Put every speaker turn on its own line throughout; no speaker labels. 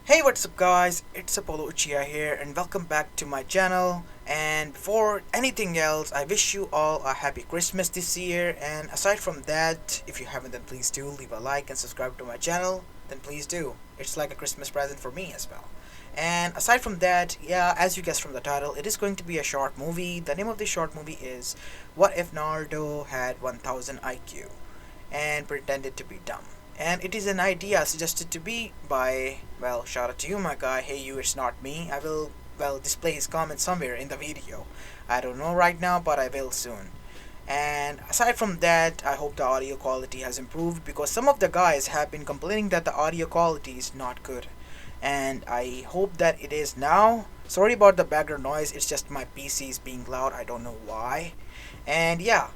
Hey, what's up guys, it's Apollo Uchiha here and welcome back to my channel. And before anything else, I wish you all a happy Christmas this year, and aside from that, if you haven't, then please do leave a like and subscribe to my channel, then please do. It's like a Christmas present for me as well. And aside from that, yeah, as you guessed from the title, it is going to be a short movie. The name of the short movie is What If Naruto Had 1000 IQ and Pretended to be Dumb. And it is an idea suggested to me by, well, shout out to you, my guy. Hey, you, it's not me. I will, well, display his comment somewhere in the video. I don't know right now, but I will soon. And aside from that, I hope the audio quality has improved, because some of the guys have been complaining that the audio quality is not good. And I hope that it is now. Sorry about the background noise, it's just my PC is being loud, I don't know why. And yeah,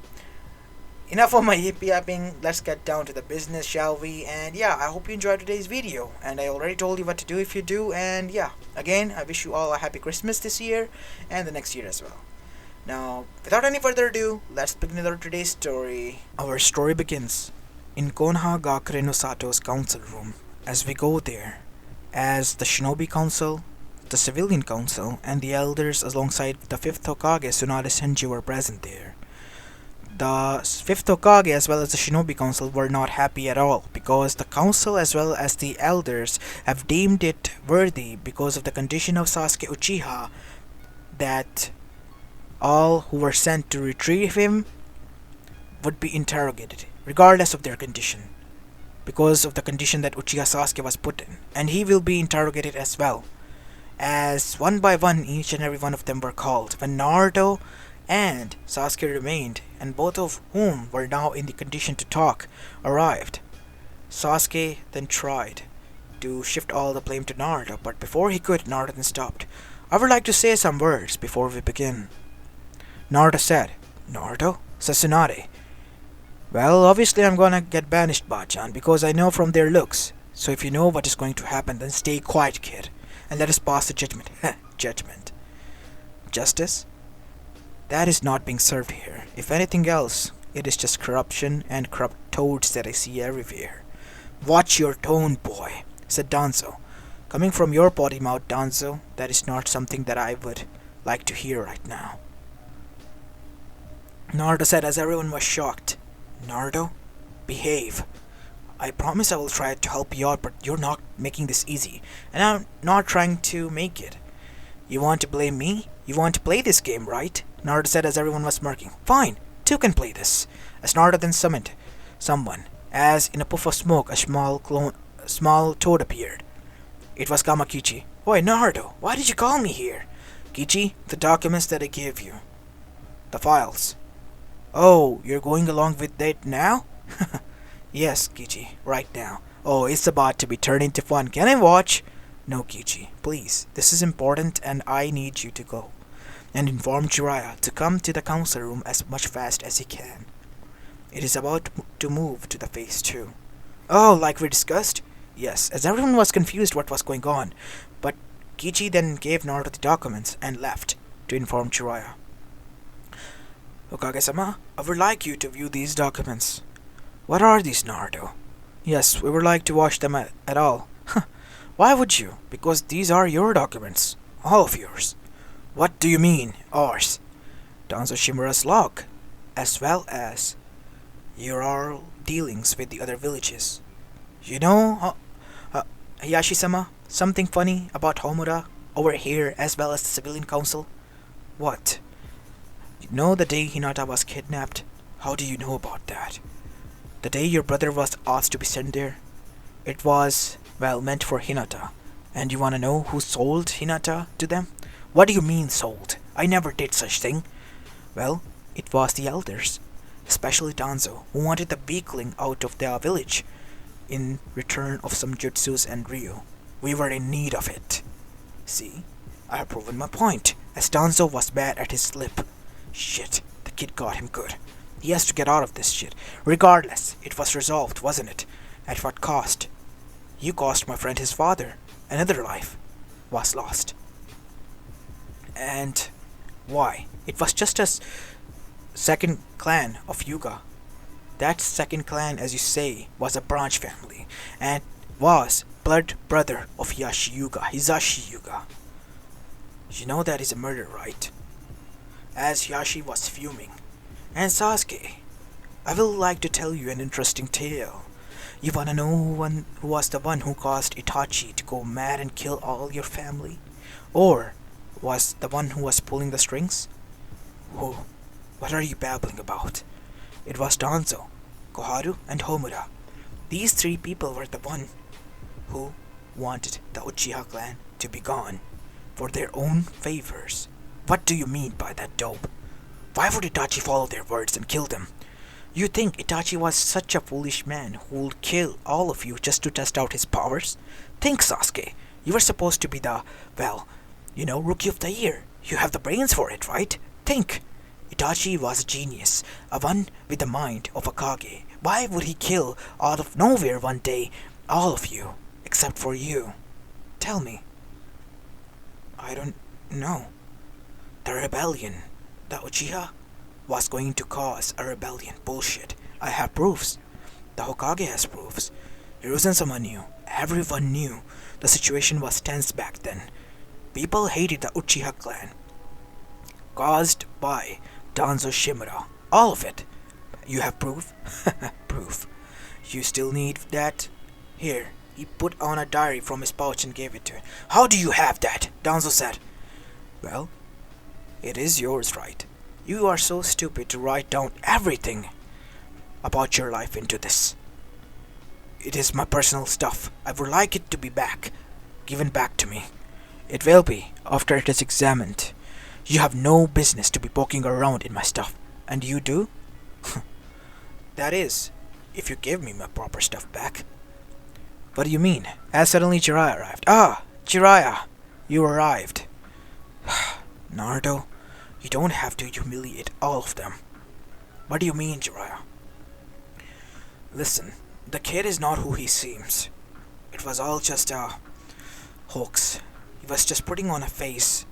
enough of my yippee yapping, let's get down to the business, shall we? And yeah, I hope you enjoyed today's video, and I already told you what to do if you do. And yeah, again, I wish you all a happy Christmas this year and the next year as well. Now, without any further ado, let's begin with today's story. Our story begins in Konoha Gakure no Sato's council room. As we go there, as the Shinobi Council, the Civilian Council, and the elders alongside the 5th Hokage Tsunade Senju were present there. The 5th Hokage as well as the Shinobi Council were not happy at all, because the council as well as the elders have deemed it worthy, because of the condition of Sasuke Uchiha, that all who were sent to retrieve him would be interrogated, regardless of their condition, because of the condition that Uchiha Sasuke was put in, and he will be interrogated as well. As one by one each and every one of them were called, when Naruto and Sasuke remained, and both of whom were now in the condition to talk, arrived. Sasuke then tried to shift all the blame to Naruto, but before he could, Naruto then stopped. I would like to say some words before we begin. Naruto said. Naruto? Said Tsunade. Well, obviously I'm gonna get banished, Bachan, because I know from their looks. So if you know what is going to happen, then stay quiet, kid, and let us pass the judgment. Judgment. Justice? That is not being served here. If anything else, it is just corruption and corrupt toads that I see everywhere. Watch your tone, boy, said Danzo. Coming from your potty mouth, Danzo, that is not something that I would like to hear right now. Naruto said as everyone was shocked. Naruto, behave. I promise I will try to help you out, but you're not making this easy, and I'm not trying to make it. You want to blame me? You want to play this game, right? Naruto said as everyone was smirking. Fine, two can play this. As Naruto then summoned someone, as in a puff of smoke a small toad appeared. It was Kamakichi. Oi, Naruto, why did you call me here? Kichi, the documents that I gave you. The files. Oh, you're going along with that now? Yes, Kichi, right now. Oh, it's about to be turned into fun. Can I watch? No, Kichi, please. This is important and I need you to go and inform Jiraiya to come to the council room as much fast as he can. It is about to move to the phase 2. Oh, like we discussed? Yes, as everyone was confused what was going on, but Kichi then gave Naruto the documents and left to inform Jiraiya. Hokage-sama, I would like you to view these documents. What are these, Naruto? Yes, we would like to watch them at all. Why would you? Because these are your documents. All of yours. What do you mean, ours? Danzo Shimura's log, as well as your all dealings with the other villages. You know, Hayashi-sama, something funny about Homura over here as well as the Civilian Council? What? You know the day Hinata was kidnapped? How do you know about that? The day your brother was asked to be sent there? It was, well, meant for Hinata. And you wanna know who sold Hinata to them? What do you mean sold? I never did such thing. Well, it was the elders, especially Danzo, who wanted the weakling out of their village in return of some jutsus and ryu. We were in need of it. See, I have proven my point, as Danzo was bad at his lip. Shit, the kid got him good. He has to get out of this shit. Regardless, it was resolved, wasn't it? At what cost? You cost my friend his father. Another life was lost. And why? It was just a second clan of Yuga. That second clan, as you say, was a branch family, and was blood brother of Hisashi Yuga. You know that is a murder, right? As Yashi was fuming. And Sasuke, I will like to tell you an interesting tale. You wanna know who was the one who caused Itachi to go mad and kill all your family? Or was the one who was pulling the strings? Who? What are you babbling about? It was Danzo, Koharu, and Homura. These three people were the one who wanted the Uchiha clan to be gone for their own favors. What do you mean by that, dope? Why would Itachi follow their words and kill them? You think Itachi was such a foolish man who would kill all of you just to test out his powers? Think, Sasuke. You were supposed to be the, Rookie of the Year. You have the brains for it, right? Think. Itachi was a genius, a one with the mind of a Kage. Why would he kill out of nowhere one day all of you, except for you? Tell me. I don't know. The rebellion, the Uchiha, was going to cause a rebellion. Bullshit. I have proofs. The Hokage has proofs. Hiruzen-sama knew. Everyone knew. The situation was tense back then. People hated the Uchiha clan. Caused by Danzo Shimura. All of it. You have proof? Proof. You still need that? Here. He put on a diary from his pouch and gave it to her. How do you have that? Danzo said. Well, it is yours, right? You are so stupid to write down everything about your life into this. It is my personal stuff. I would like it to be given back to me. It will be, after it is examined. You have no business to be poking around in my stuff. And you do? That is, if you give me my proper stuff back. What do you mean? As suddenly Jiraiya arrived. Ah, Jiraiya, you arrived. Naruto, you don't have to humiliate all of them. What do you mean, Jiraiya? Listen, the kid is not who he seems. It was all just a hoax. He was just putting on a face.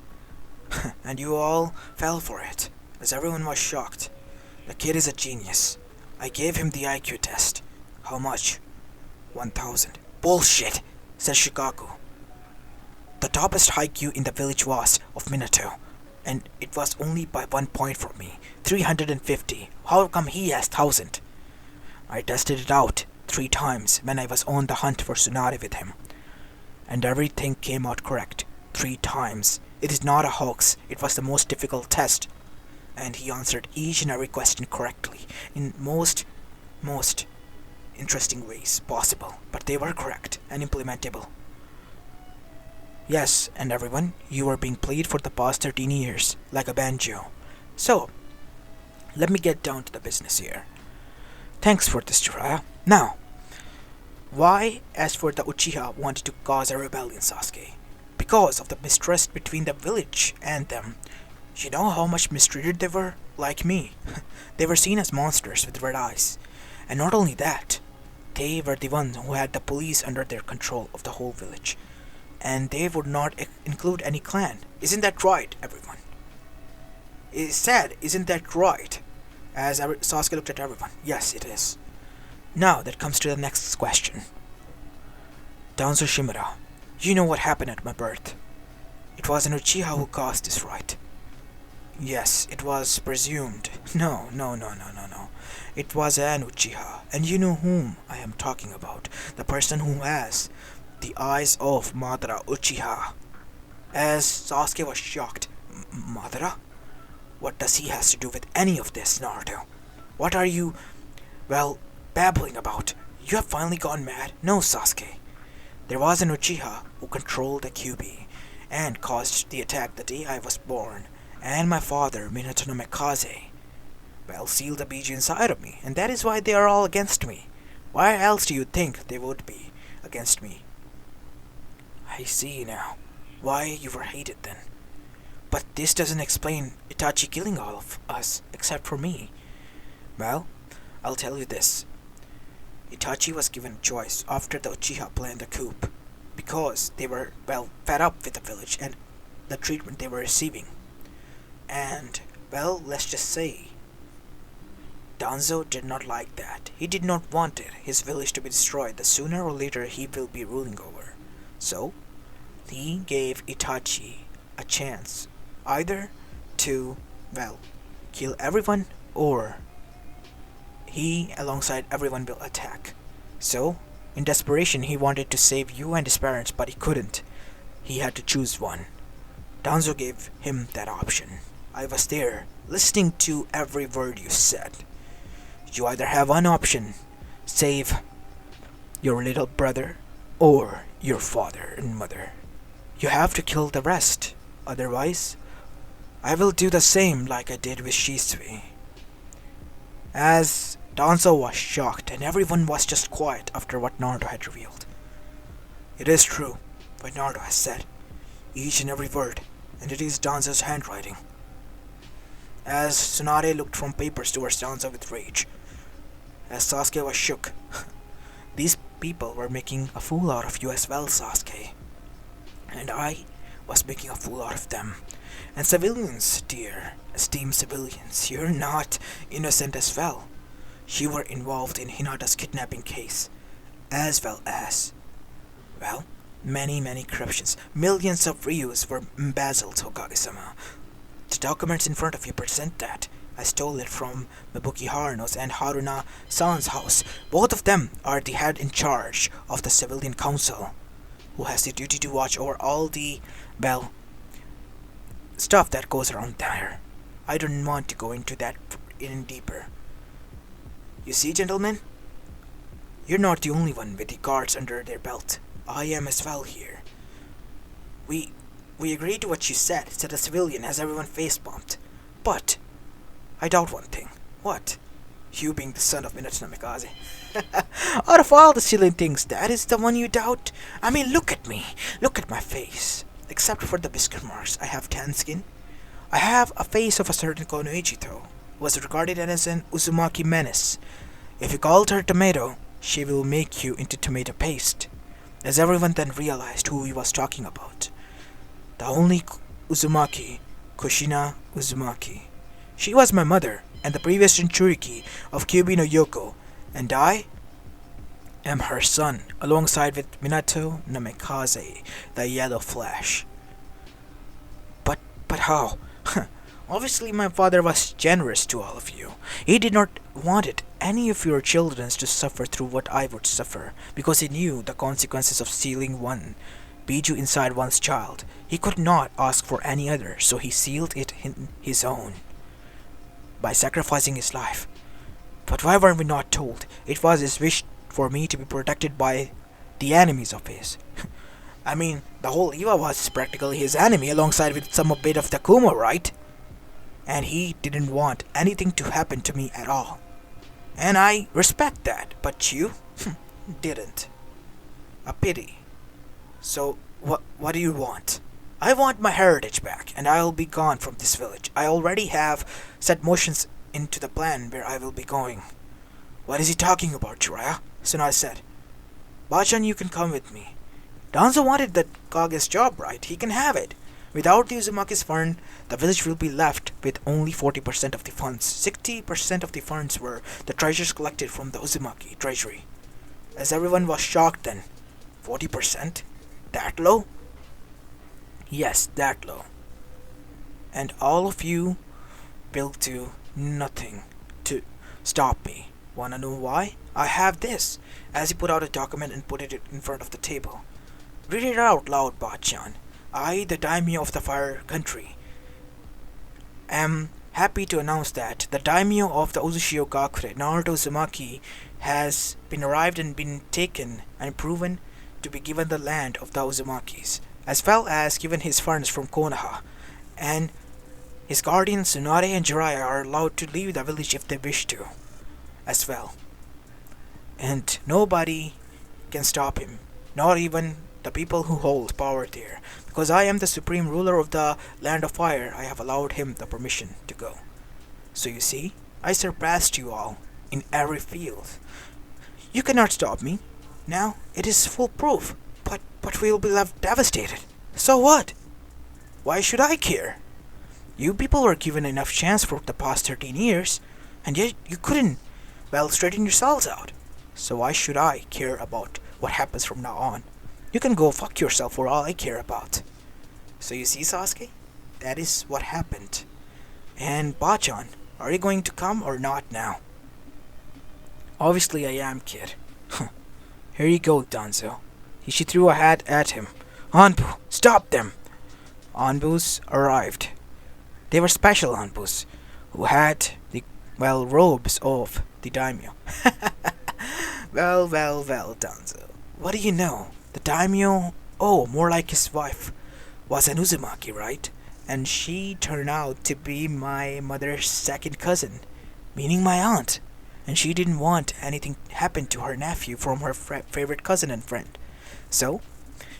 And you all fell for it, as everyone was shocked. The kid is a genius. I gave him the IQ test. How much? 1,000. Bullshit, said Shikaku. The toppest IQ in the village was of Minato, and it was only by 1 point from me. 350. How come he has 1,000? I tested it out 3 times when I was on the hunt for Tsunade with him. And everything came out correct. 3 times. It is not a hoax. It was the most difficult test. And he answered each and every question correctly in most interesting ways possible. But they were correct and implementable. Yes, and everyone, you are being played for the past 13 years, like a banjo. So, let me get down to the business here. Thanks for this, Jiraiya. Now, why, as for the Uchiha, wanted to cause a rebellion, Sasuke? Because of the mistrust between the village and them. You know how much mistreated they were? Like me. They were seen as monsters with red eyes. And not only that, they were the ones who had the police under their control of the whole village. And they would not include any clan. Isn't that right, everyone? It is said, isn't that right? As Sasuke looked at everyone. Yes, it is. Now that comes to the next question. Danzo Shimura, you know what happened at my birth. It was an Uchiha who caused this, right? Yes, it was presumed. No. It was an Uchiha, and you know whom I am talking about. The person who has the eyes of Madara Uchiha. As Sasuke was shocked. Madara? What does he has to do with any of this, Naruto? What are you, babbling about? You have finally gone mad? No, Sasuke. There was an Uchiha who controlled the QB and caused the attack the day I was born, and my father, Minato no Mikaze, sealed the Biji inside of me, and that is why they are all against me. Why else do you think they would be against me? I see now why you were hated then. But this doesn't explain Itachi killing all of us, except for me. Well, I'll tell you this. Itachi was given a choice after the Uchiha planned the coup, because they were, fed up with the village and the treatment they were receiving. And, let's just say, Danzo did not like that. He did not want his village to be destroyed. That sooner or later he will be ruling over. So he gave Itachi a chance, either to, well, kill everyone, or he alongside everyone will attack. So in desperation he wanted to save you and his parents, but he couldn't. He had to choose one. Danzo gave him that option. I was there, listening to every word you said. You either have one option: save your little brother or your father and mother. You have to kill the rest. Otherwise, I will do the same like I did with Shisui. As Danzo was shocked and everyone was just quiet after what Naruto had revealed. It is true what Naruto has said, each and every word, and it is Danzo's handwriting. As Tsunade looked from papers towards Danzo with rage, as Sasuke was shook. These people were making a fool out of you as well, Sasuke. And I was making a fool out of them. And civilians, dear, esteemed civilians, you're not innocent as well. You were involved in Hinata's kidnapping case, as well as, well, many corruptions. Millions of Ryus were embezzled, Hokage-sama. The documents in front of you present that. I stole it from Mabuki Haruno's and Haruna-san's house. Both of them are the head in charge of the civilian council, who has the duty to watch over all the, well, stuff that goes around there. I don't want to go into that in deeper. You see, gentlemen? You're not the only one with the guards under their belt. I am as well here. We agreed to what you said a civilian, as everyone face-bumped. But I doubt one thing. What? You being the son of Minato Namikaze. Out of all the silly things, that is the one you doubt? I mean, look at me. Look at my face. Except for the biscuit marks, I have tan skin. I have a face of a certain Konoichi, who was regarded as an Uzumaki menace. If you called her tomato, she will make you into tomato paste. As everyone then realized who he was talking about. The only Uzumaki, Kushina Uzumaki. She was my mother, and the previous Jinchuriki of Kyuubi no Yoko, and I am her son, alongside with Minato Namikaze, the Yellow Flash. But how? Obviously my father was generous to all of you. He did not want any of your children to suffer through what I would suffer, because he knew the consequences of stealing one Biju inside one's child. He could not ask for any other, so he sealed it in his own, by sacrificing his life. But why were we not told? It was his wish for me to be protected by the enemies of his. I mean, the whole Iwa was practically his enemy, alongside with some a bit of Takuma, right? And he didn't want anything to happen to me at all. And I respect that, but you didn't. A pity. So, what do you want? I want my heritage back, and I'll be gone from this village. I already have set motions into the plan where I will be going. What is he talking about, Jiraiya? Tsunade said. Bachan, you can come with me. Danzo wanted that Kage's job, right? He can have it. Without the Uzumaki's fund, the village will be left with only 40% of the funds. 60% of the funds were the treasures collected from the Uzumaki treasury. As everyone was shocked then. 40%? That low? Yes, that low. And all of you will do nothing to stop me. Wanna know why? I have this. As he put out a document and put it in front of the table. Read it out loud, Bachan. I, the daimyo of the Fire Country, am happy to announce that the daimyo of the Uzushio Gakure, Naruto Uzumaki, has been arrived and been taken and proven to be given the land of the Uzumakis, as well as given his funds from Konoha, and his guardians Tsunade and Jiraiya are allowed to leave the village if they wish to, as well. And nobody can stop him, not even the people who hold power there. Because I am the supreme ruler of the land of fire, I have allowed him the permission to go. So you see, I surpassed you all in every field. You cannot stop me. Now it is foolproof, but we will be left devastated. So what? Why should I care? You people were given enough chance for the past 13 years, And yet you couldn't, straighten yourselves out. So why should I care about what happens from now on? You can go fuck yourself for all I care about. So you see, Sasuke? That is what happened. And Bachan, are you going to come or not now? Obviously I am, kid. Here you go, Danzo. She threw a hat at him. Anbu, stop them! Anbus arrived. They were special Anbus, who had the, robes of the daimyo. Well, Danzo. What do you know? The daimyo, more like his wife, was an Uzumaki, right? And she turned out to be my mother's second cousin, meaning my aunt. And she didn't want anything happen to her nephew from her favorite cousin and friend. So,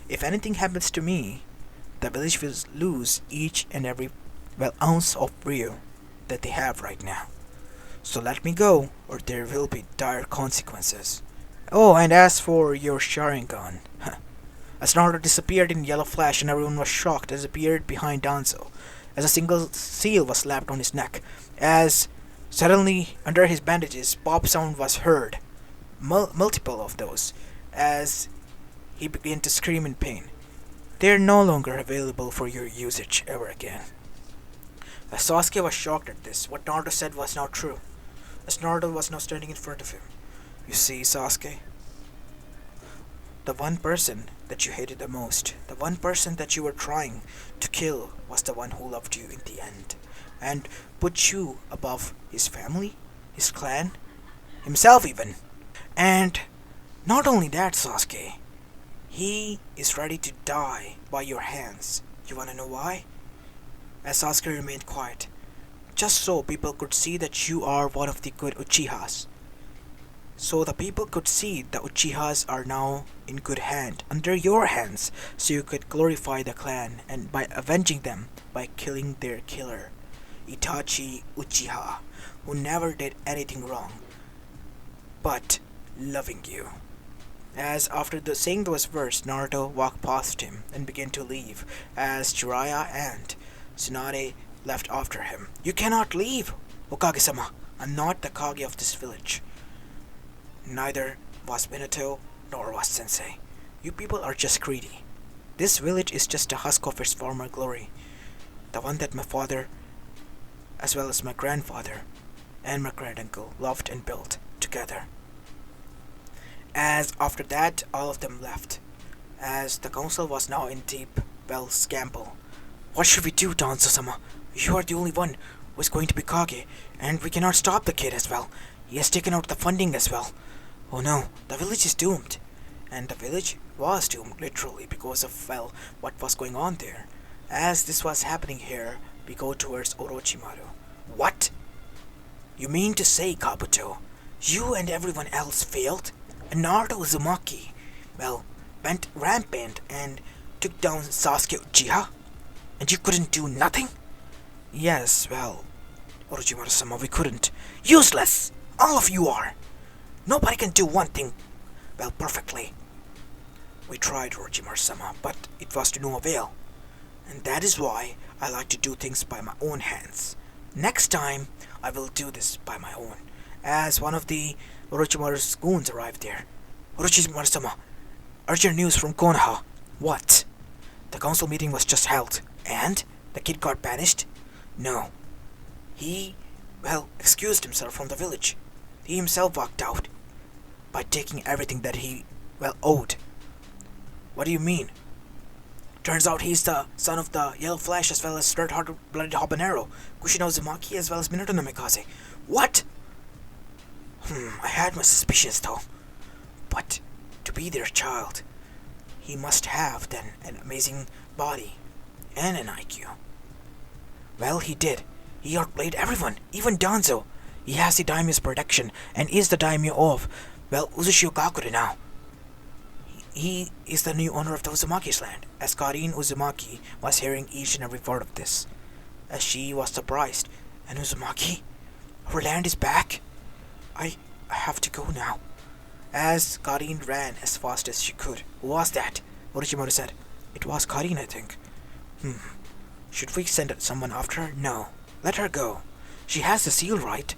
if anything happens to me, the village will lose each and every, ounce of Ryu that they have right now. So let me go, or there will be dire consequences. Oh, and as for your Sharingan, as Naruto disappeared in yellow flash and everyone was shocked as it appeared behind Danzo, as a single seal was slapped on his neck, as suddenly under his bandages pop sound was heard, multiple of those, as he began to scream in pain. They are no longer available for your usage ever again. As Sasuke was shocked at this, what Naruto said was now true, as Naruto was now standing in front of him. You see, Sasuke, the one person that you hated the most, the one person that you were trying to kill, was the one who loved you in the end, and put you above his family, his clan, himself even. And not only that, Sasuke, he is ready to die by your hands. You wanna know why? As Sasuke remained quiet, just so people could see that you are one of the good Uchihas. So the people could see the Uchihas are now in good hand, under your hands, so you could glorify the clan and by avenging them by killing their killer, Itachi Uchiha, who never did anything wrong, but loving you. As after saying those words, Naruto walked past him and began to leave, as Jiraiya and Tsunade left after him. You cannot leave, Okage-sama. I'm not the Kage of this village. Neither was Minato, nor was Sensei. You people are just greedy. This village is just a husk of its former glory. The one that my father, as well as my grandfather, and my granduncle loved and built together. As after that, all of them left, as the council was now in deep, scamble. What should we do, Danzo-sama? You are the only one who is going to be Kage, and we cannot stop the kid as well. He has taken out the funding as well. Oh no, the village is doomed. And the village was doomed, literally, because of, what was going on there. As this was happening here, we go towards Orochimaru. What? You mean to say, Kabuto, you and everyone else failed? And Naruto Uzumaki, went rampant and took down Sasuke Uchiha? And you couldn't do nothing? Yes, Orochimaru-sama, we couldn't. Useless! All of you are! Nobody can do one thing, perfectly. We tried, Orochimaru-sama, but it was to no avail. And that is why I like to do things by my own hands. Next time, I will do this by my own. As one of the Orochimaru's goons arrived there. Orochimaru-sama, urgent news from Konoha. What? The council meeting was just held. And? The kid got banished? No. He, excused himself from the village. He himself walked out by taking everything that he, owed. What do you mean? Turns out he's the son of the Yellow Flash as well as Red-Blooded Habanero, Kushina Uzumaki as well as Minato Namikaze. What? I had my suspicions though. But to be their child, he must have then an amazing body and an IQ. He did. He outplayed everyone, even Danzo. He has the daimyo's protection and is the daimyo of, Uzushiogakure now. He is the new owner of the Uzumaki's land, as Karin Uzumaki was hearing each and every word of this, as she was surprised. And Uzumaki? Our land is back? I have to go now. As Karin ran as fast as she could. Who was that? Orochimaru said. It was Karin, I think. Should we send someone after her? No. Let her go. She has the seal, right?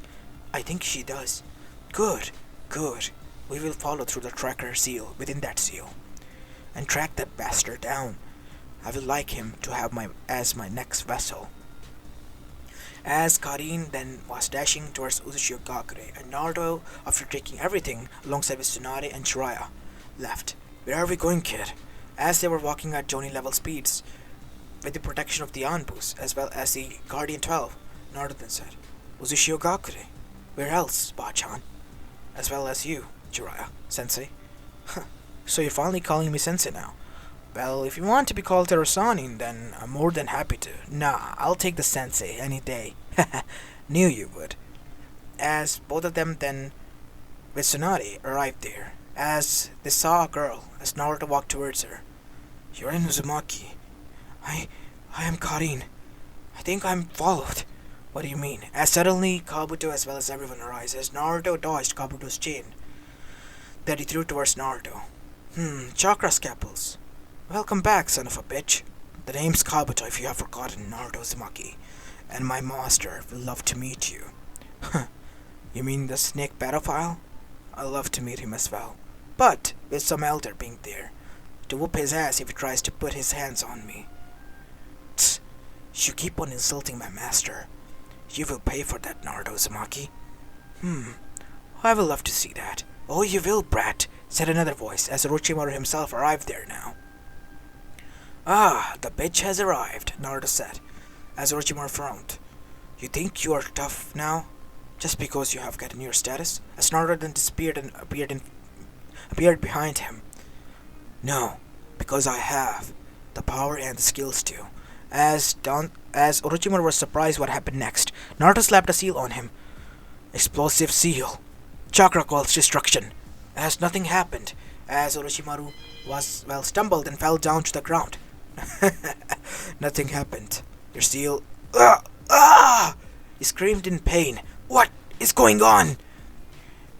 I think she does. Good, good. We will follow through the tracker seal within that seal and track that bastard down. I will like him to have my as my next vessel. As Karin then was dashing towards Uchiha and Naruto, after taking everything alongside with Tsunade and Jiraiya, left. Where are we going, kid? As they were walking at Johnny level speeds, with the protection of the Anbus as well as the Guardian 12, Naruto then said, Uchiha, where else, Bachan? As well as you, Jiraiya, sensei. So you're finally calling me sensei now. Well, if you want to be called Terasanin, then I'm more than happy to. Nah, I'll take the sensei any day. Knew you would. As both of them then, with Tsunade, arrived there, as they saw a girl, as Naruto walked towards her. You're in Uzumaki. I am Karin. I think I'm followed. What do you mean? As suddenly, Kabuto as well as everyone arrives, as Naruto dodged Kabuto's chain that he threw towards Naruto. Chakra scalpels. Welcome back, son of a bitch. The name's Kabuto if you have forgotten, Naruto Uzumaki, and my master will love to meet you. You mean the snake pedophile? I'd love to meet him as well. But, with some elder being there, to whoop his ass if he tries to put his hands on me. Tsk, you keep on insulting my master. You will pay for that, Naruto Uzumaki. I will love to see that. Oh, you will, brat, said another voice, as Orochimaru himself arrived there now. Ah, the bitch has arrived, Naruto said, as Orochimaru frowned. You think you are tough now? Just because you have gotten your status? As Naruto then disappeared and appeared behind him. No, because I have the power and the skills too. As Orochimaru was surprised what happened next, Naruto slapped a seal on him. Explosive seal. Chakra calls destruction. As nothing happened, as Orochimaru stumbled and fell down to the ground. Nothing happened. Your seal... He screamed in pain. What is going on?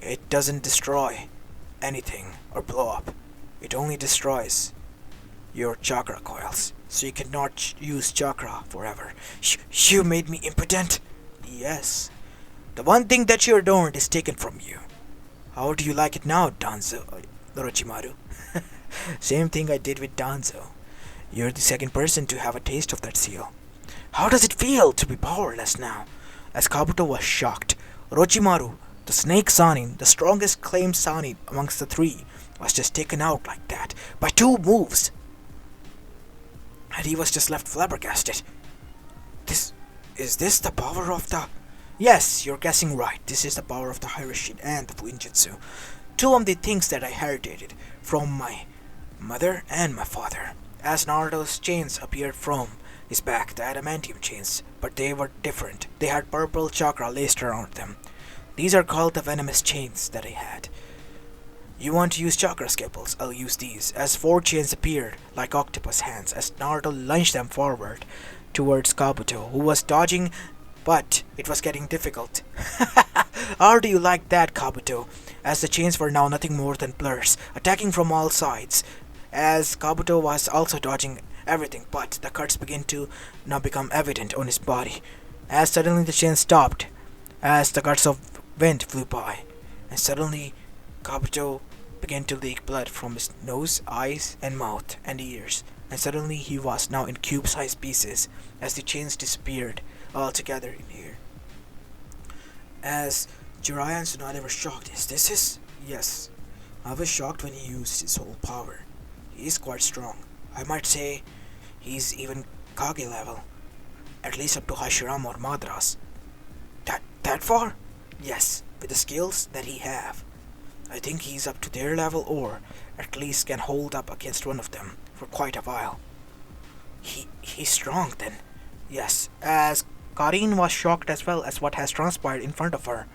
It doesn't destroy anything or blow up. It only destroys your chakra coils, so you cannot use chakra forever. You made me impotent. Yes. The one thing that you adorned is taken from you. How do you like it now, Orochimaru? Same thing I did with Danzo. You're the second person to have a taste of that seal. How does it feel to be powerless now? As Kabuto was shocked, Orochimaru, the snake Sanin, the strongest claimed Sanin amongst the three, was just taken out like that, by 2 moves. And he was just left flabbergasted. Is this the power of the... Yes, you're guessing right. This is the power of the Hiroshin and the Fuinjutsu. 2 of the things that I inherited from my mother and my father. As Naruto's chains appeared from his back, the adamantium chains, but they were different. They had purple chakra laced around them. These are called the venomous chains that I had. You want to use chakra scalpels? I'll use these. As 4 chains appeared like octopus hands, as Naruto lunged them forward towards Kabuto, who was dodging, but it was getting difficult. How do you like that, Kabuto? As the chains were now nothing more than blurs, attacking from all sides. As Kabuto was also dodging everything, but the cuts began to now become evident on his body. As suddenly the chain stopped, as the gusts of wind flew by, and suddenly Kabuto began to leak blood from his nose, eyes, and mouth, and ears, and suddenly he was now in cube-sized pieces, as the chains disappeared altogether in here. As Jiraiya and Tsunade were shocked, is this his? Yes, I was shocked when he used his whole power. He is quite strong. I might say he's even Kage level, at least up to Hashirama or Madras. That far? Yes, with the skills that he have. I think he's up to their level, or at least can hold up against one of them for quite a while. He's strong then. Yes, as Karin was shocked as well as what has transpired in front of her.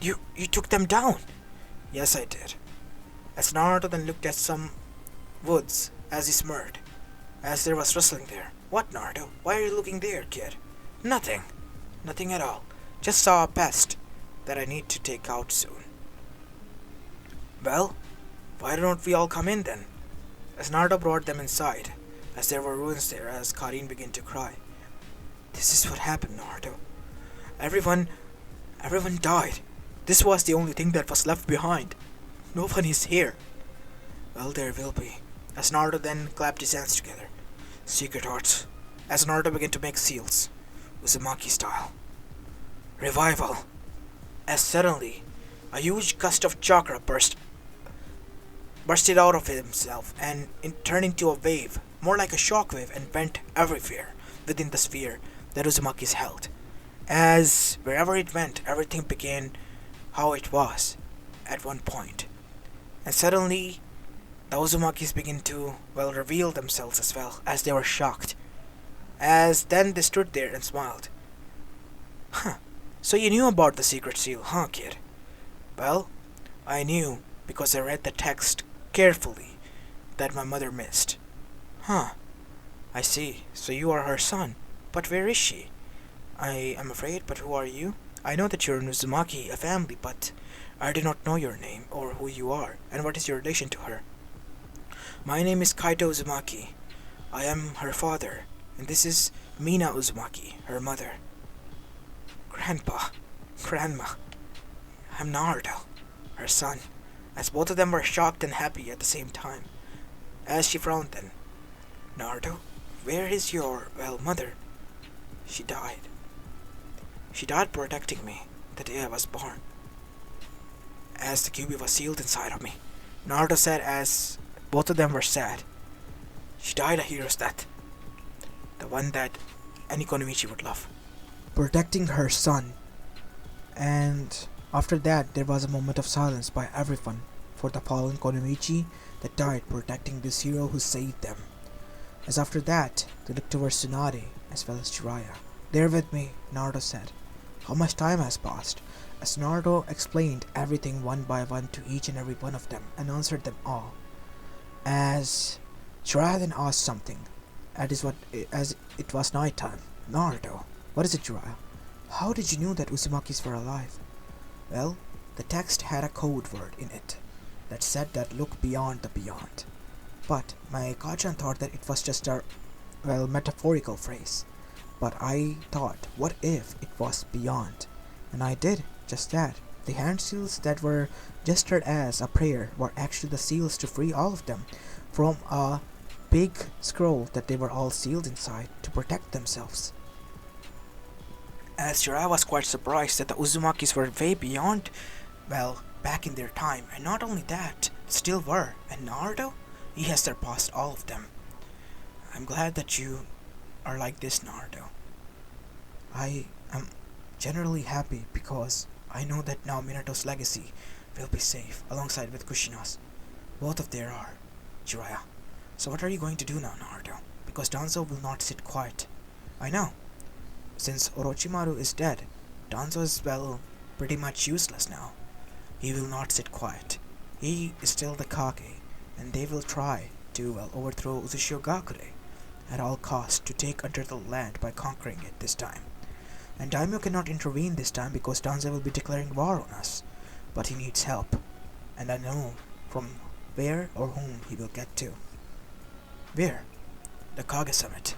You took them down? Yes, I did. As Naruto then looked at some woods as he smirked, as there was rustling there. What, Naruto? Why are you looking there, kid? Nothing. Nothing at all. Just saw a pest that I need to take out soon. Well, why don't we all come in then? As Naruto brought them inside, as there were ruins there, as Karin began to cry. This is what happened, Naruto. Everyone Everyone died. This was the only thing that was left behind. No one is here. Well, there will be. As Naruto then clapped his hands together. Secret arts. As Naruto began to make seals. Uzumaki style. Revival. As suddenly, a huge gust of chakra bursted out of himself and turned into a wave, more like a shockwave, and went everywhere within the sphere that Uzumaki's held. As wherever it went, everything began how it was at one point. And suddenly, the Uzumakis began to, reveal themselves as well, as they were shocked. As then they stood there and smiled. Huh, so you knew about the secret seal, huh, kid? Well, I knew because I read the text carefully that my mother missed. Huh, I see, so you are her son. But where is she? I am afraid, but who are you? I know that you're Uzumaki, a family, but I do not know your name or who you are, and what is your relation to her. My name is Kaito Uzumaki. I am her father, and this is Mina Uzumaki, her mother. Grandma, I'm Naruto, her son, as both of them were shocked and happy at the same time. As she frowned then, Naruto, where is your, mother? She died. She died protecting me the day I was born. As the Kyuubi was sealed inside of me, Naruto said as both of them were sad. She died a hero's death. The one that any Konomichi would love. Protecting her son. And after that, there was a moment of silence by everyone for the fallen Konomichi that died protecting this hero who saved them. As after that, they looked towards Tsunade as well as Jiraiya. There with me, Naruto said. How much time has passed? As Naruto explained everything one by one to each and every one of them and answered them all. As Jiraiya then asked something, as it was night time. Naruto, what is it, Jiraiya? How did you know that Uzumakis were alive? Well, the text had a code word in it that said that look beyond the beyond. But my Kachan thought that it was just a, metaphorical phrase. But I thought, what if it was beyond? And I did just that. The hand seals that were gestured as a prayer were actually the seals to free all of them from a big scroll that they were all sealed inside to protect themselves. As Jiraiya was quite surprised that the Uzumakis were way beyond, back in their time, and not only that, still were, and Naruto, he has surpassed all of them. I'm glad that you are like this, Naruto. I am generally happy because I know that now Minato's legacy will be safe alongside with Kushina's. Both of there are, Jiraiya. So what are you going to do now, Naruto? Because Danzo will not sit quiet. I know. Since Orochimaru is dead, Danzo is, pretty much useless now. He will not sit quiet. He is still the Kage, and they will try to, overthrow Uzushiho Gakure at all costs to take under the land by conquering it this time. And Daimyo cannot intervene this time because Danzo will be declaring war on us. But he needs help, and I know from where or whom he will get to. Where? The Kage Summit.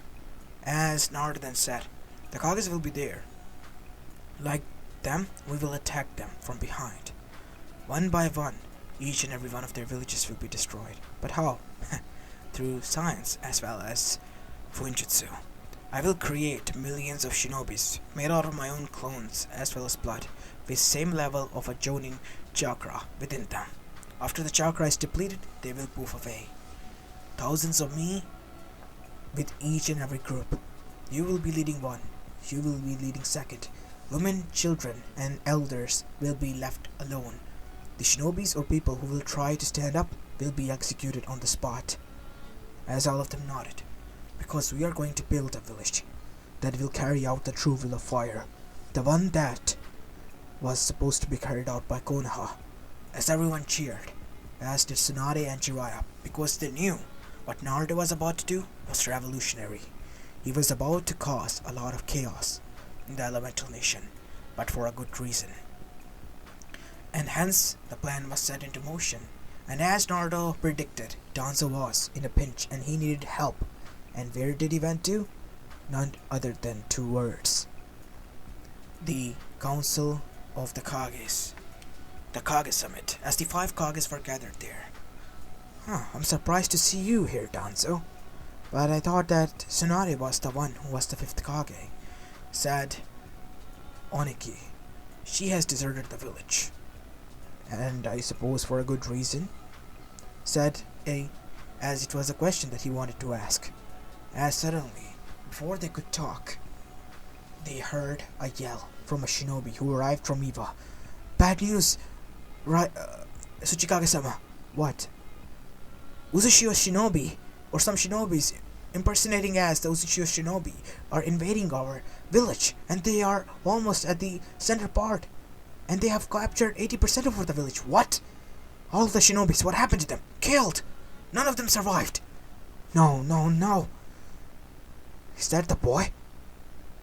As Naruto then said, the Kages will be there. Like them, we will attack them from behind. One by one, each and every one of their villages will be destroyed. But how? Through science as well as Fuinjutsu. I will create millions of shinobis made out of my own clones as well as blood with same level of a Jonin chakra within them. After the chakra is depleted, they will poof away. Thousands of me with each and every group. You will be leading one. You will be leading second. Women, children, and elders will be left alone. The shinobis or people who will try to stand up will be executed on the spot. As all of them nodded. Because we are going to build a village that will carry out the true will of fire. The one that was supposed to be carried out by Konoha. As everyone cheered, as did Tsunade and Jiraiya, because they knew what Naruto was about to do was revolutionary. He was about to cause a lot of chaos in the elemental nation, but for a good reason. And hence, the plan was set into motion. And as Naruto predicted, Danzo was in a pinch and he needed help. And where did he went to? None other than two words. The Council of the Kages. The Kage Summit, as the 5 Kages were gathered there. I'm surprised to see you here, Danzo. But I thought that Tsunade was the one who was the 5th Kage, said Oniki. She has deserted the village. And I suppose for a good reason, said A, as it was a question that he wanted to ask. As suddenly, before they could talk, they heard a yell from a shinobi who arrived from Eva. Bad news! Right, Tsuchikage-sama. What? Uzushio shinobi, or some shinobis impersonating as the Uzushio shinobi, are invading our village, and they are almost at the center part, and they have captured 80% of the village. What? All of the shinobis, what happened to them? Killed! None of them survived! No, no, no! Is that the boy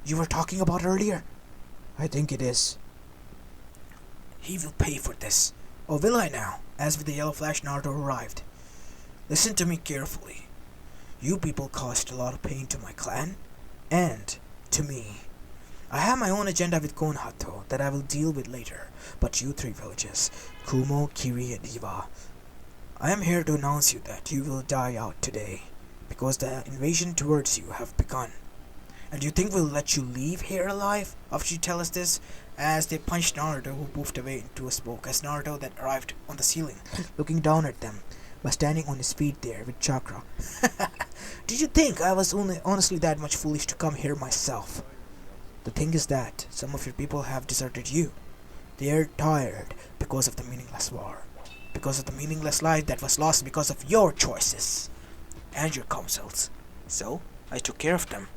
you were talking about earlier? I think it is. He will pay for this. Or will I now? As with the yellow flash, Naruto arrived. Listen to me carefully. You people caused a lot of pain to my clan, and to me. I have my own agenda with Konoha that I will deal with later, but you 3 villages, Kumo, Kiri, and Iwa, I am here to announce you that you will die out today, because the invasion towards you have begun. And you think we'll let you leave here alive after you tell us this? As they punched Naruto, who poofed away into a smoke, as Naruto then arrived on the ceiling, looking down at them, was standing on his feet there with chakra. Did you think I was honestly that much foolish to come here myself? The thing is that some of your people have deserted you. They are tired because of the meaningless war, because of the meaningless life that was lost because of your choices and your counsels. So I took care of them.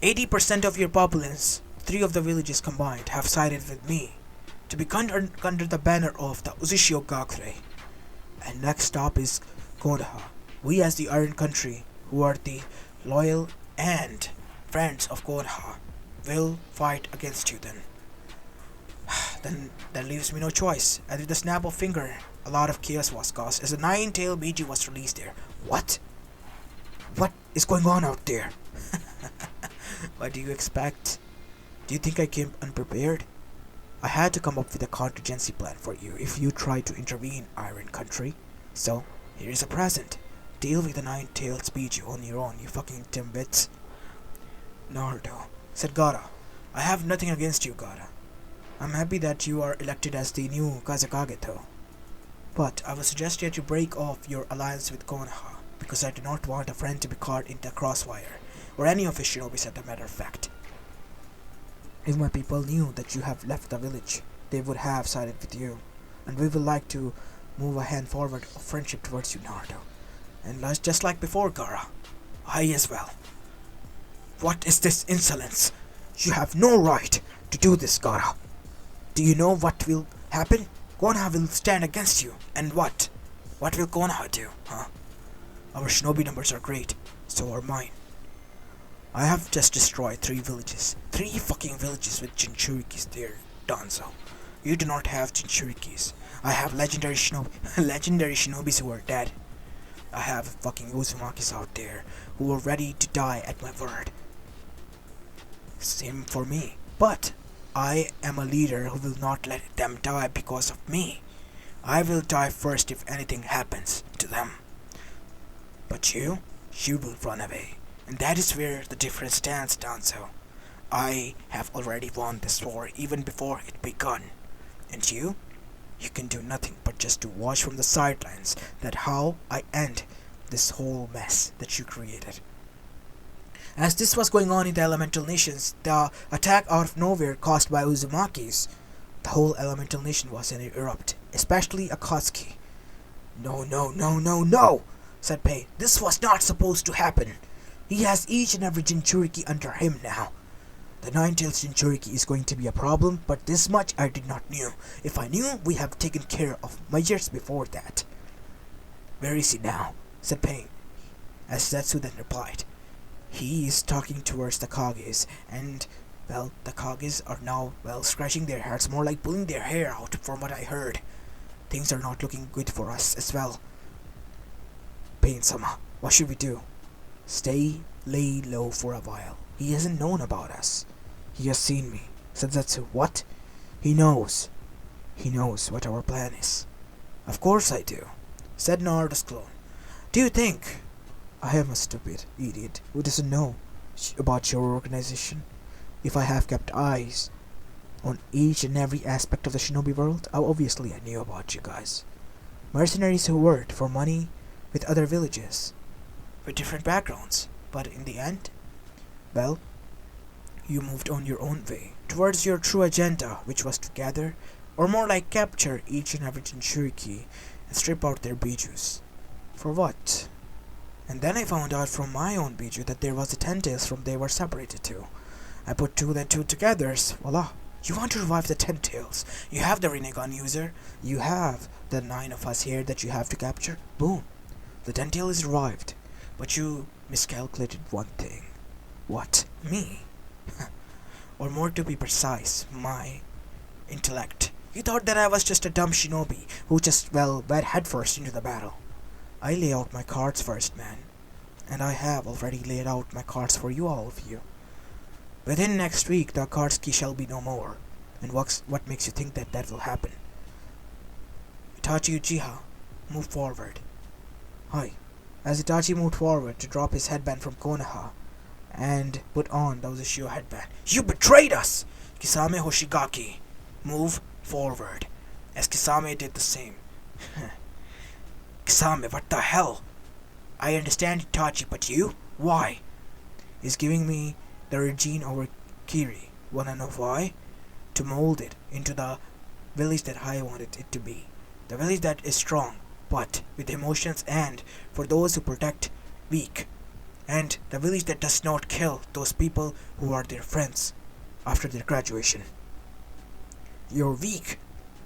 80% of your populace, 3 of the villages combined, have sided with me to be under the banner of the Uzushio Gakure. And next stop is Konoha. We as the Iron Country, who are the loyal and friends of Konoha, will fight against you then. Then that leaves me no choice. And with the snap of finger, a lot of chaos was caused as a 9-tailed Biji was released there. What? What is going on out there? What do you expect? Do you think I came unprepared? I had to come up with a contingency plan for you if you try to intervene, Iron Country. So, here's a present. Deal with the 9-tailed Biji on your own, you fucking timbits. Naruto, said Gaara. I have nothing against you, Gaara. I'm happy that you are elected as the new Kazekage though. But I would suggest that you break off your alliance with Konoha, because I do not want a friend to be caught in the crossfire, or any of his shinobis at a matter of fact. If my people knew that you have left the village, they would have sided with you, and we would like to move a hand forward of friendship towards you, Naruto. And just like before, Gaara, I as well. What is this insolence? You have no right to do this, Gaara. Do you know what will happen? Konoha will stand against you, and what? What will Konoha do, huh? Our shinobi numbers are great, so are mine. I have just destroyed 3 villages. 3 fucking villages with Jinchurikis there, Danzo. You do not have Jinchurikis. I have legendary shinobis who are dead. I have fucking Uzumakis out there who are ready to die at my word. Same for me. But I am a leader who will not let them die because of me. I will die first if anything happens to them. But you will run away. And that is where the difference stands, Danzo. I have already won this war even before it begun. And you can do nothing but just to watch from the sidelines that how I end this whole mess that you created. As this was going on in the elemental nations, the attack out of nowhere caused by Uzumaki's, the whole elemental nation was in an erupt, especially Akatsuki. No, no, no, no, no, said Pain. This was not supposed to happen. He has each and every Jinchuriki under him now. The 9-tailed Jinchuriki is going to be a problem, but this much I did not know. If I knew, we have taken care of measures before that. Where is he now? Said Pain, as Zetsu then replied. He is talking towards the Kages, and, well, the Kages are now, scratching their heads, more like pulling their hair out from what I heard. Things are not looking good for us as well. Pain-sama, what should we do? Lay low for a while. He hasn't known about us. He has seen me, said Zetsu. What? He knows. He knows what our plan is. Of course I do, said Naruto's clone. Do you think I am a stupid idiot who doesn't know about your organization? If I have kept eyes on each and every aspect of the shinobi world, obviously I knew about you guys. Mercenaries who worked for money with other villages, with different backgrounds. But in the end, well, you moved on your own way, towards your true agenda, which was to gather, or more like capture each and every Jinchuriki and strip out their bijus. For what? And then I found out from my own biju that there was a 10 tails from they were separated to. I put 2 and 2 together, voila. You want to revive the 10 tails. You have the Rinnegan user. You have the 9 of us here that you have to capture. Boom. The 10 tail is revived. But you miscalculated one thing. What? Me? Or more to be precise, my intellect. You thought that I was just a dumb shinobi who just, well, went headfirst into the battle. I lay out my cards first, man. And I have already laid out my cards for you, all of you. Within next week, the Akatsuki shall be no more. And what makes you think that that will happen? Itachi Uchiha, move forward. Hi. As Itachi moved forward to drop his headband from Konoha and put on the Uchiha headband. You betrayed us! Kisame Hoshigaki, move forward. As Kisame did the same. Kisame, what the hell? I understand Itachi, but you? Why? He's giving me the regime over Kiri. Wanna know why? To mold it into the village that I wanted it to be. The village that is strong, but with emotions, and for those who protect weak. And the village that does not kill those people who are their friends after their graduation. You're weak.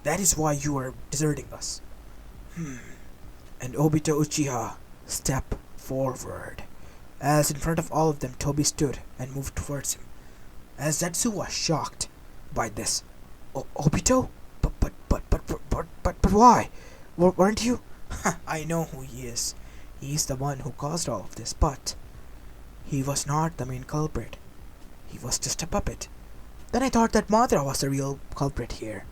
That is why you are deserting us. And Obito Uchiha, step forward. As in front of all of them, Tobi stood and moved towards him. As Zetsu was shocked by this. Obito? But why? Weren't you? I know who he is. He's the one who caused all of this, but he was not the main culprit. He was just a puppet. Then I thought that Madara was the real culprit here.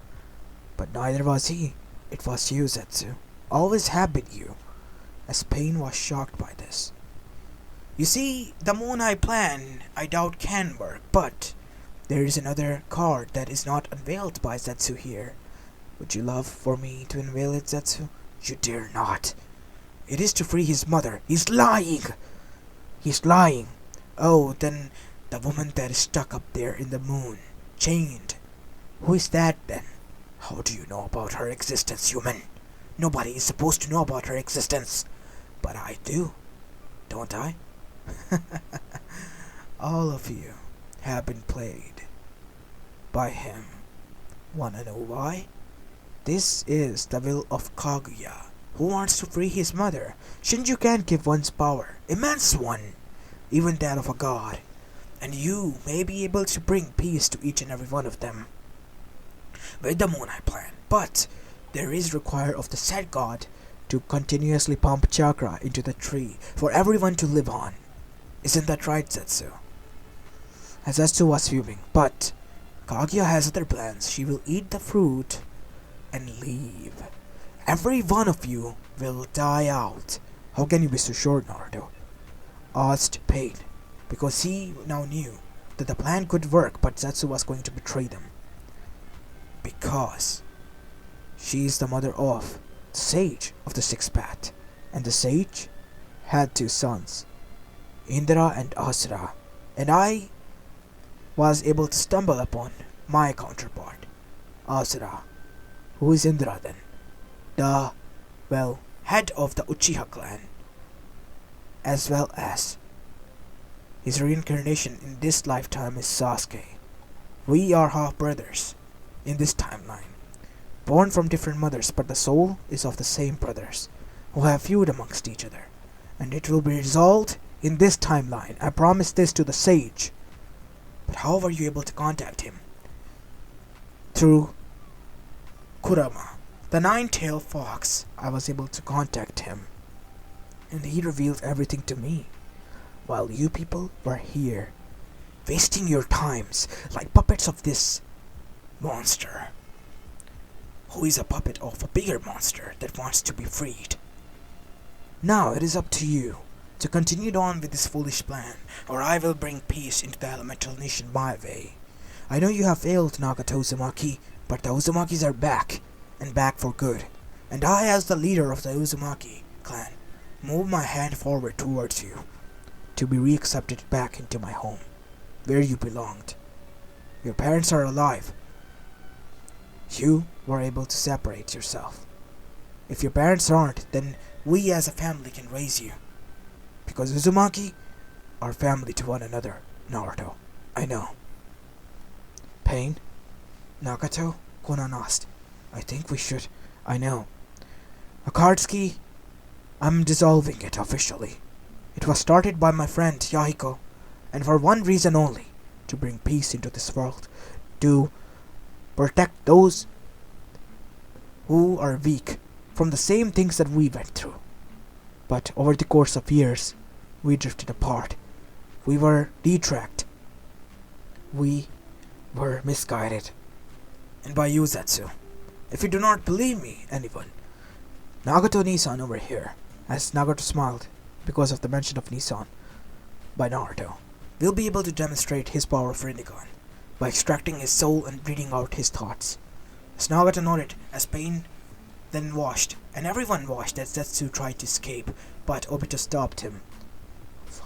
But neither was he. It was you, Zetsu. Always have been you. As Pain was shocked by this. You see, the Moon Eye plan I doubt can work, but there is another card that is not unveiled by Zetsu here. Would you love for me to unveil it, Zetsu? You dare not. It is to free his mother. He's lying! He's lying. Oh, then the woman that is stuck up there in the moon, chained. Who is that then? How do you know about her existence, human? Nobody is supposed to know about her existence. But I do, don't I? All of you have been played by him. Wanna know why? This is the will of Kaguya, who wants to free his mother. Shinju can't give one's power, immense one, even that of a god, and you may be able to bring peace to each and every one of them with the Moon Eye plan. But there is required of the said god to continuously pump chakra into the tree for everyone to live on. Isn't that right, Zetsu? As Zetsu was fuming, but Kaguya has other plans. She will eat the fruit and leave. Every one of you will die out. How can you be so sure, Naruto? Asked Pain, because he now knew that the plan could work, but Zetsu was going to betray them. Because she is the mother of the sage of the sixth path, and the sage had 2 sons, Indra and Asura, and I was able to stumble upon my counterpart, Asura. Who is Indra then? The, well, head of the Uchiha clan, as well as his reincarnation in this lifetime is Sasuke. We are half brothers in this timeline, born from different mothers, but the soul is of the same brothers, who have feud amongst each other, and it will be resolved in this timeline. I promise this to the sage. But how were you able to contact him? Through Kurama, the 9-tailed fox. I was able to contact him, and he revealed everything to me, while you people were here, wasting your times like puppets of this monster who is a puppet of a bigger monster that wants to be freed. Now it is up to you to continue on with this foolish plan, or I will bring peace into the elemental nation my way. I know you have failed, Nagato Uzumaki, but the Uzumakis are back, and back for good. And I, as the leader of the Uzumaki clan, move my hand forward towards you, to be reaccepted back into my home, where you belonged. Your parents are alive. You were able to separate yourself. If your parents aren't, then we as a family can raise you. Because Uzumaki are family to one another, Naruto. I know. Pain? Nagato? Konan asked. I think we should. I know. Akatsuki, I'm dissolving it officially. It was started by my friend Yahiko, and for one reason only, to bring peace into this world, to protect those who are weak from the same things that we went through. But over the course of years, we drifted apart. We were detracked. We were misguided. And by you, Zetsu. If you do not believe me, anyone, Nagato Nissan over here, as Nagato smiled because of the mention of Nissan by Naruto, will be able to demonstrate his power of Rinnegan by extracting his soul and reading out his thoughts. As Nagato nodded, as Pain then watched, and everyone watched as Zetsu tried to escape, but Obito stopped him.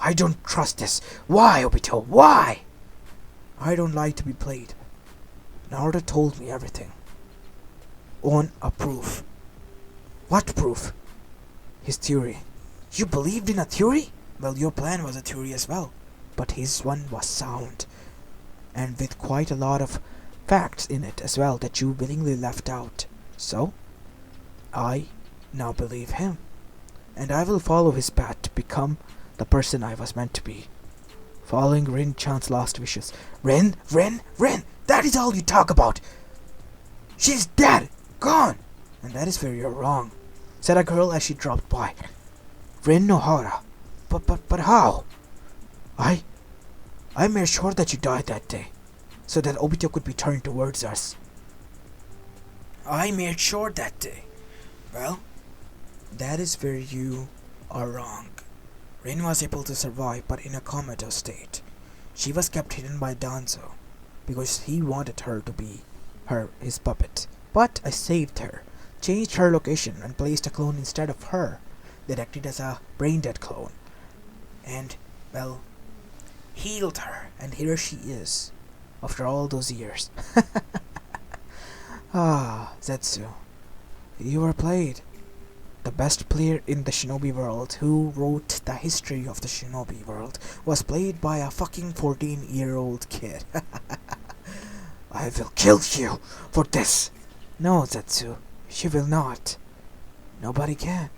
I don't trust this. Why, Obito? Why? I don't like to be played. Naruto told me everything. On a proof. What proof? His theory. You believed in a theory? Well, your plan was a theory as well. But his one was sound. And with quite a lot of facts in it as well that you willingly left out. So, I now believe him. And I will follow his path to become the person I was meant to be. Following Rin-chan's last wishes. Rin! That is all you talk about! She's dead! Gone! And that is where you're wrong, said a girl as she dropped by. Rin Nohara. But how? I made sure that you died that day, so that Obito could be turned towards us. I made sure that day. Well, that is where you are wrong. Rin was able to survive, but in a comatose state. She was kept hidden by Danzo, because he wanted her to be his puppet. But I saved her, changed her location, and placed a clone instead of her that acted as a brain-dead clone. And, well, healed her, and here she is, after all those years. Ah, Zetsu, you were played. The best player in the shinobi world who wrote the history of the shinobi world was played by a fucking 14-year-old kid. I will kill you for this. No, Zetsu, you will not. Nobody can.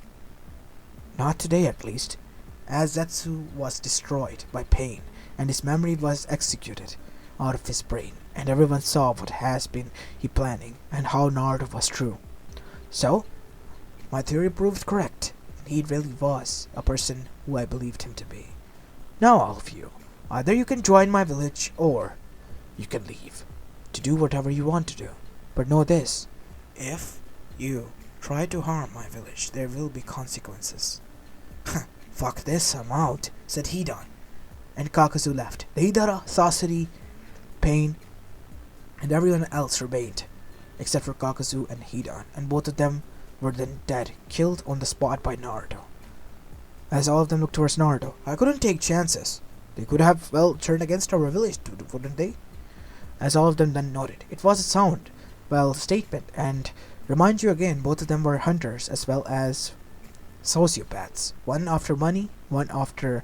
Not today, at least. As Zetsu was destroyed by pain and his memory was executed out of his brain, and everyone saw what has been he planning and how Naruto was true. So, my theory proved correct, and he really was a person who I believed him to be. Now all of you, either you can join my village or you can leave to do whatever you want to do. But know this, if you try to harm my village, there will be consequences. Fuck this, I'm out, said Hidan, and Kakazu left. Deidara, Sasori, Pain, and everyone else remained, except for Kakazu and Hidan, and both of them were then dead, killed on the spot by Naruto. As all of them looked towards Naruto, I couldn't take chances. They could have, well, turned against our village, wouldn't they? As all of them then nodded, it was a sound, well, statement, and remind you again, both of them were hunters as well as sociopaths. One after money, one after,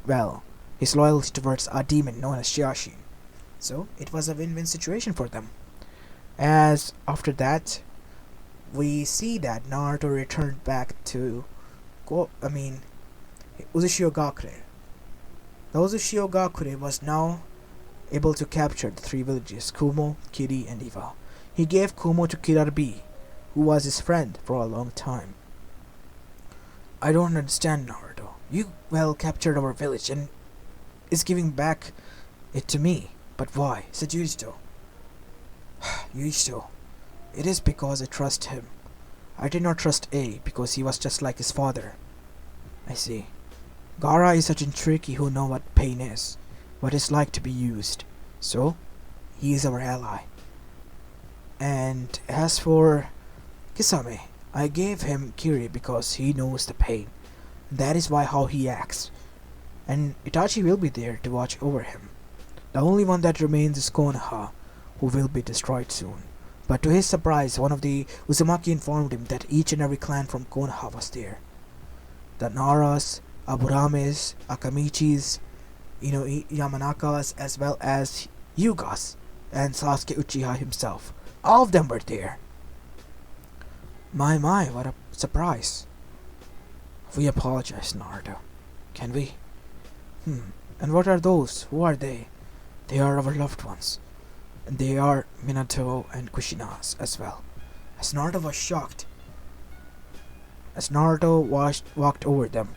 well, his loyalty towards a demon known as Shiashin. So, it was a win-win situation for them. As after that, we see that Naruto returned back to Uzushio Gakure. The Uzushio Gakure was now able to capture the three villages, Kumo, Kiri, and Iwa. He gave Kumo to Kirarbi, who was his friend for a long time. I don't understand, Naruto. You, well, captured our village and is giving back it to me. But why? Said Yujito. Yuichiro, it is because I trust him. I did not trust A because he was just like his father. I see. Gaara is such a tricky who know what pain is, what it's like to be used. So, he is our ally. And as for Kisame, I gave him Kiri because he knows the pain. That is why how he acts. And Itachi will be there to watch over him. The only one that remains is Konoha, who will be destroyed soon. But to his surprise, one of the Uzumaki informed him that each and every clan from Konoha was there. The Naras, Aburames, Akamichis, Yamanakas, as well as Hyugas and Sasuke Uchiha himself. All of them were there. My, what a surprise. We apologize, Naruto. Can we? And what are those? Who are they? They are our loved ones. And they are Minato and Kushina as well. As Naruto was shocked. As Naruto walked over them.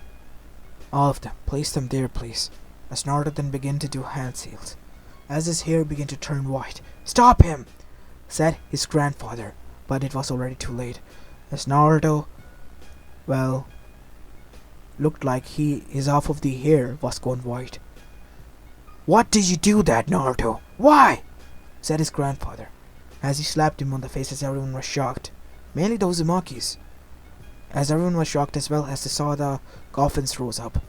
All of them. Place them there, please. As Naruto then began to do hand seals. As his hair began to turn white. Stop him! Said his grandfather. But it was already too late. As Naruto, looked like his half of the hair was gone white. What did you do that, Naruto? Why? Said his grandfather, as he slapped him on the face as everyone was shocked. Mainly the Uzumakis. As everyone was shocked as well as they saw the coffins rose up.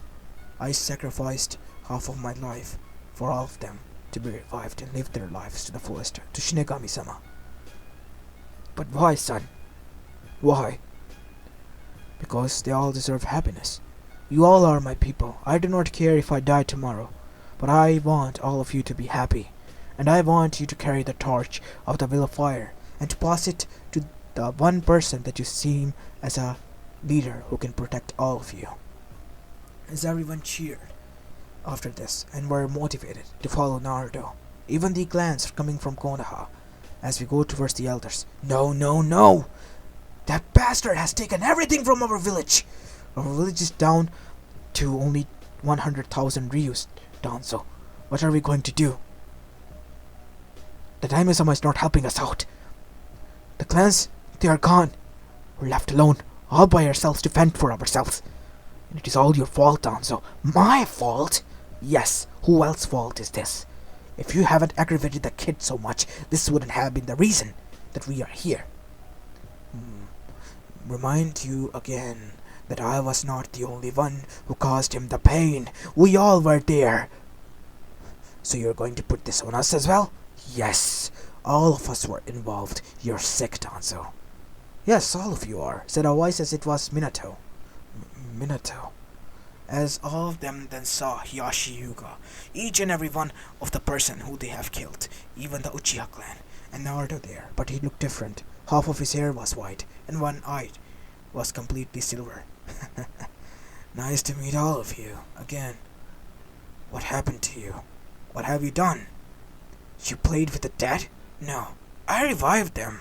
I sacrificed half of my life for all of them to be revived and live their lives to the fullest, to Shinigami-sama. But why, son? Why? Because they all deserve happiness. You all are my people. I do not care if I die tomorrow, but I want all of you to be happy. And I want you to carry the torch of the Will of Fire and to pass it to the one person that you seem as a leader who can protect all of you. As everyone cheered after this and were motivated to follow Naruto, even the clans coming from Konoha, as we go towards the elders. No, no, no! That bastard has taken everything from our village! Our village is down to only 100,000 Ryus, Danzo. What are we going to do? The Daimyo-sama is not helping us out. The clans, they are gone. We're left alone, all by ourselves to fend for ourselves. And it is all your fault, Danzo. My fault? Yes, who else's fault is this? If you haven't aggravated the kid so much, this wouldn't have been the reason that we are here. Remind you again that I was not the only one who caused him the pain. We all were there. So you're going to put this on us as well? Yes, all of us were involved. You're sick, Danzo. Yes, all of you are, said a voice as it was Minato. Minato. As all of them then saw Hiyashi Hyuga, each and every one of the person who they have killed, even the Uchiha clan, and Naruto there, but he looked different. Half of his hair was white, and one eye was completely silver. Nice to meet all of you again. What happened to you? What have you done? You played with the dead? No, I revived them,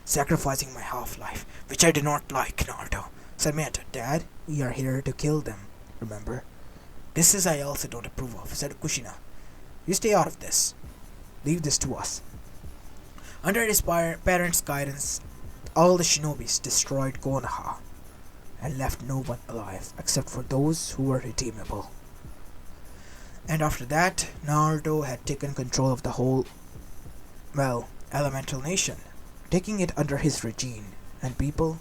sacrificing my half-life, which I did not like, Naruto. Said Minato, Dad, we are here to kill them, remember? This is I also don't approve of, said Kushina. You stay out of this. Leave this to us. Under his parents' guidance, all the shinobis destroyed Konoha and left no one alive except for those who were redeemable. And after that, Naruto had taken control of the whole, elemental nation, taking it under his regime, and people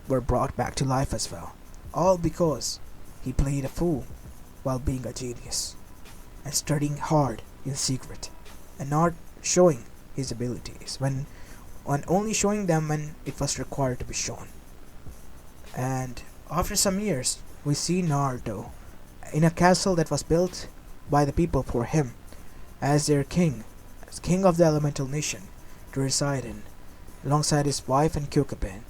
were brought back to life as well. All because he played a fool while being a genius, and studying hard in secret, and not showing his abilities, when only showing them when it was required to be shown. And after some years, we see Naruto in a castle that was built by the people for him, as their king, as king of the elemental nation, to reside in, alongside his wife and Kyokubin.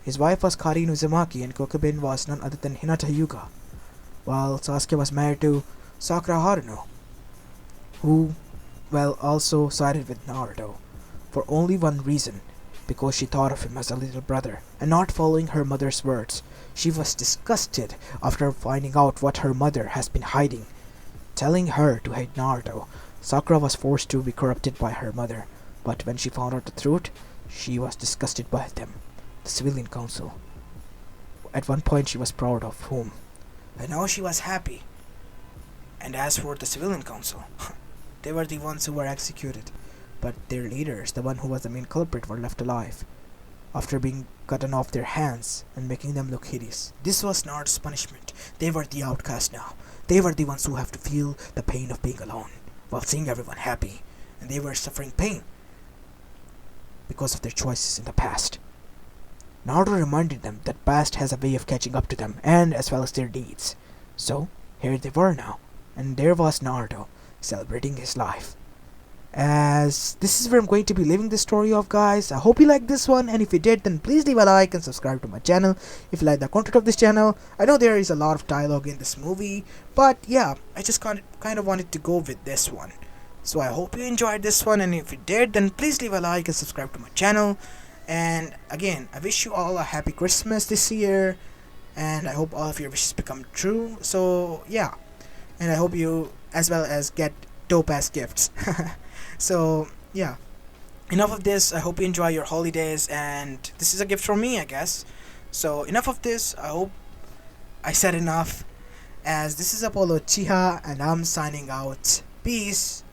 His wife was Karin Uzumaki and Kyokubin was none other than Hinata Hyuga, while Sasuke was married to Sakura Haruno, who, also sided with Naruto, for only one reason, because she thought of him as a little brother, and not following her mother's words. She was disgusted after finding out what her mother has been hiding, telling her to hate Naruto. Sakura was forced to be corrupted by her mother, But when she found out the truth, she was disgusted by them, the civilian council. At one point she was proud of whom, and now she was happy. And as for the civilian council, they were the ones who were executed, but their leaders, the one who was the main culprit, were left alive after being cutting off their hands and making them look hideous. This was Naruto's punishment. They were the outcast now. They were the ones who have to feel the pain of being alone while seeing everyone happy, and they were suffering pain because of their choices in the past. Naruto reminded them that past has a way of catching up to them, and as well as their deeds. So here they were now, and there was Naruto celebrating his life. As this is where I'm going to be leaving this story off, guys. I hope you liked this one, and if you did, then please leave a like and subscribe to my channel if you like the content of this channel. I know there is a lot of dialogue in this movie, but yeah, I just kind of wanted to go with this one. So I hope you enjoyed this one, and if you did, then please leave a like and subscribe to my channel. And again, I wish you all a happy Christmas this year, and I hope all of your wishes become true. So yeah, and I hope you as well as get dope ass gifts. So yeah, enough of this. I hope you enjoy your holidays, and this is a gift from me, I guess. So enough of this. I hope I said enough, as this is Apollo Uchiha, and I'm signing out. Peace.